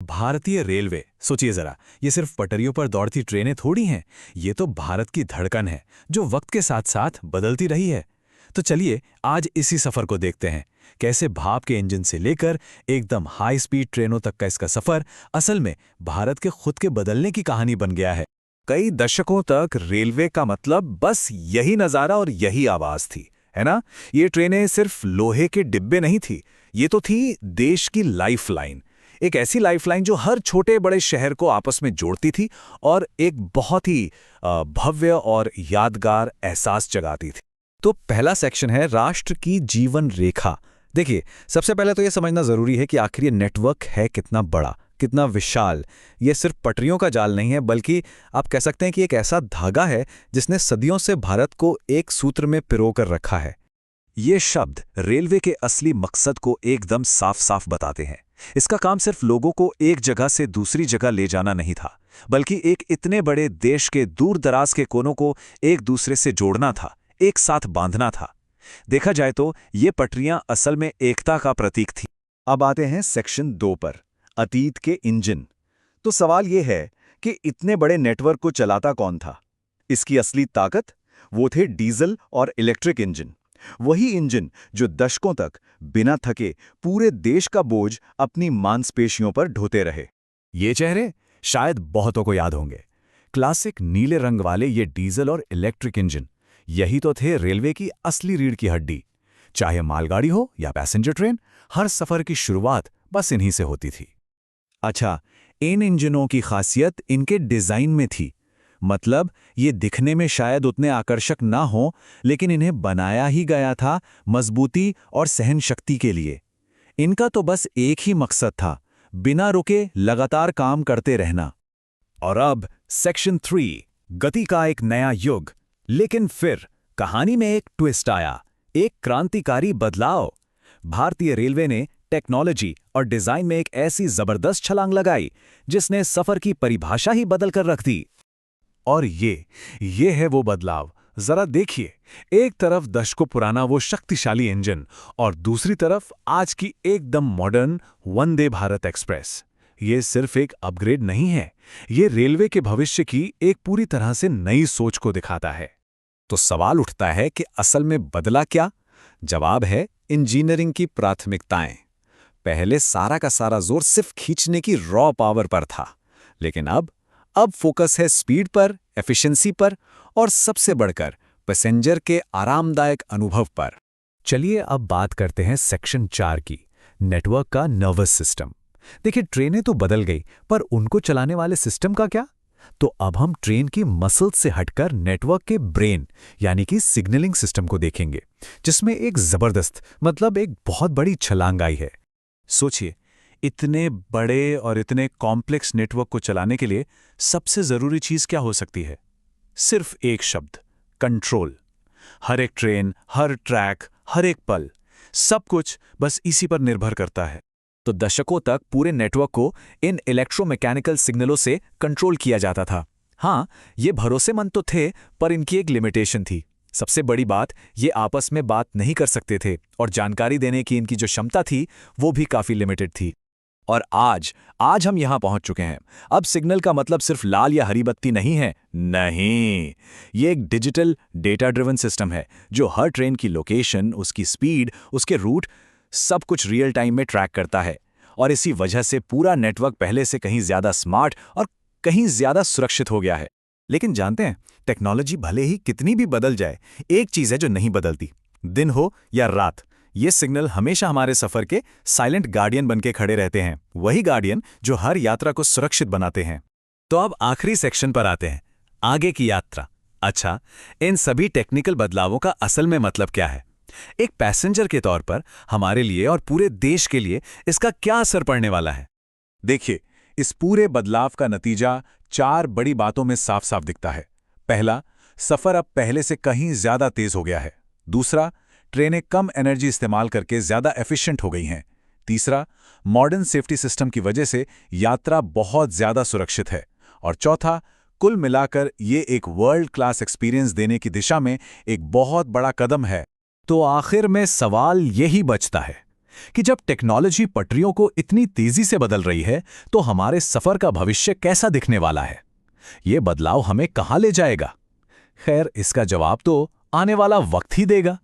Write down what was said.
भारतीय रेलवे, सोचिए जरा, ये सिर्फ पटरियों पर दौड़ती ट्रेनें थोड़ी हैं। ये तो भारत की धड़कन है जो वक्त के साथ साथ बदलती रही है। तो चलिए आज इसी सफर को देखते हैं, कैसे भाप के इंजन से लेकर एकदम हाई स्पीड ट्रेनों तक का इसका सफर असल में भारत के खुद के बदलने की कहानी बन गया है। कई दशकों तक रेलवे का मतलब बस यही नज़ारा और यही आवाज थी, है ना। ये ट्रेनें सिर्फ लोहे के डिब्बे नहीं थी, ये तो थी देश की लाइफलाइन। एक ऐसी लाइफलाइन जो हर छोटे बड़े शहर को आपस में जोड़ती थी और एक बहुत ही भव्य और यादगार एहसास जगाती थी। तो पहला सेक्शन है राष्ट्र की जीवन रेखा। देखिए, सबसे पहले तो ये समझना जरूरी है कि आखिर ये नेटवर्क है कितना बड़ा, कितना विशाल। ये सिर्फ पटरियों का जाल नहीं है, बल्कि आप कह सकते हैं कि एक ऐसा धागा है जिसने सदियों से भारत को एक सूत्र में पिरो कर रखा है। ये शब्द रेलवे के असली मकसद को एकदम साफ साफ बताते हैं। इसका काम सिर्फ लोगों को एक जगह से दूसरी जगह ले जाना नहीं था, बल्कि एक इतने बड़े देश के दूर दराज के कोनों को एक दूसरे से जोड़ना था, एक साथ बांधना था। देखा जाए तो ये पटरियां असल में एकता का प्रतीक थी। अब आते हैं सेक्शन 2 पर, अतीत के इंजन। तो सवाल यह है कि इतने बड़े नेटवर्क को चलाता कौन था? इसकी असली ताकत वो थे डीजल और इलेक्ट्रिक इंजन। वही इंजन जो दशकों तक बिना थके पूरे देश का बोझ अपनी मांसपेशियों पर ढोते रहे। ये चेहरे शायद बहुतों को याद होंगे। क्लासिक नीले रंग वाले ये डीजल और इलेक्ट्रिक इंजन, यही तो थे रेलवे की असली रीढ़ की हड्डी। चाहे मालगाड़ी हो या पैसेंजर ट्रेन, हर सफर की शुरुआत बस इन्हीं से होती थी। अच्छा, इन इंजनों की खासियत इनके डिजाइन में थी। मतलब ये दिखने में शायद उतने आकर्षक ना हो, लेकिन इन्हें बनाया ही गया था मजबूती और सहन शक्ति के लिए। इनका तो बस एक ही मकसद था, बिना रुके लगातार काम करते रहना। और अब सेक्शन 3, गति का एक नया युग। लेकिन फिर कहानी में एक ट्विस्ट आया, एक क्रांतिकारी बदलाव। भारतीय रेलवे ने टेक्नोलॉजी और डिजाइन में एक ऐसी जबरदस्त छलांग लगाई जिसने सफर की परिभाषा ही बदल कर रख दी। और ये है वो बदलाव। जरा देखिए, एक तरफ दशकों पुराना वो शक्तिशाली इंजन और दूसरी तरफ आज की एकदम मॉडर्न वंदे भारत एक्सप्रेस। ये सिर्फ एक अपग्रेड नहीं है, ये रेलवे के भविष्य की एक पूरी तरह से नई सोच को दिखाता है। तो सवाल उठता है कि असल में बदला क्या? जवाब है इंजीनियरिंग की प्राथमिकताएं। पहले सारा का सारा जोर सिर्फ खींचने की रॉ पावर पर था, लेकिन अब फोकस है स्पीड पर, एफिशिएंसी पर और सबसे बढ़कर पैसेंजर के आरामदायक अनुभव पर। चलिए अब बात करते हैं सेक्शन 4 की, नेटवर्क का नर्वस सिस्टम। देखिए, ट्रेनें तो बदल गई, पर उनको चलाने वाले सिस्टम का क्या? तो अब हम ट्रेन की मसल्स से हटकर नेटवर्क के ब्रेन यानी कि सिग्नलिंग सिस्टम को देखेंगे, जिसमें एक जबरदस्त मतलब एक बहुत बड़ी छलांग आई है। सोचिए, इतने बड़े और इतने कॉम्प्लेक्स नेटवर्क को चलाने के लिए सबसे जरूरी चीज क्या हो सकती है? सिर्फ एक शब्द, कंट्रोल। हर एक ट्रेन, हर ट्रैक, हर एक पल, सब कुछ बस इसी पर निर्भर करता है। तो दशकों तक पूरे नेटवर्क को इन इलेक्ट्रोमैकेनिकल सिग्नलों से कंट्रोल किया जाता था। हाँ, ये भरोसेमंद तो थे, पर इनकी एक लिमिटेशन थी। सबसे बड़ी बात, ये आपस में बात नहीं कर सकते थे और जानकारी देने की इनकी जो क्षमता थी वो भी काफी लिमिटेड थी। और आज हम यहां पहुंच चुके हैं। अब सिग्नल का मतलब सिर्फ लाल या हरी बत्ती नहीं है, नहीं, ये एक डिजिटल डेटा ड्रिवन सिस्टम है जो हर ट्रेन की लोकेशन, उसकी स्पीड, उसके रूट, सब कुछ रियल टाइम में ट्रैक करता है। और इसी वजह से पूरा नेटवर्क पहले से कहीं ज्यादा स्मार्ट और कहीं ज्यादा सुरक्षित हो गया है। लेकिन जानते हैं, टेक्नोलॉजी भले ही कितनी भी बदल जाए, एक चीज है जो नहीं बदलती। दिन हो या रात, ये सिग्नल हमेशा हमारे सफर के साइलेंट गार्डियन बनके खड़े रहते हैं। वही गार्डियन जो हर यात्रा को सुरक्षित बनाते हैं। तो अब आखिरी सेक्शन पर आते हैं, आगे की यात्रा। अच्छा, इन सभी टेक्निकल बदलावों का असल में मतलब क्या है? एक पैसेंजर के तौर पर हमारे लिए और पूरे देश के लिए इसका क्या असर पड़ने वाला है? देखिए, इस पूरे बदलाव का नतीजा 4 बड़ी बातों में साफ साफ दिखता है। पहला, सफर अब पहले से कहीं ज्यादा तेज हो गया है। दूसरा, ट्रेनें कम एनर्जी इस्तेमाल करके ज्यादा एफिशिएंट हो गई हैं। तीसरा, मॉडर्न सेफ्टी सिस्टम की वजह से यात्रा बहुत ज्यादा सुरक्षित है। और चौथा, कुल मिलाकर ये एक वर्ल्ड क्लास एक्सपीरियंस देने की दिशा में एक बहुत बड़ा कदम है। तो आखिर में सवाल यही बचता है कि जब टेक्नोलॉजी पटरियों को इतनी तेजी से बदल रही है तो हमारे सफर का भविष्य कैसा दिखने वाला है? ये बदलाव हमें कहां ले जाएगा? खैर, इसका जवाब तो आने वाला वक्त ही देगा।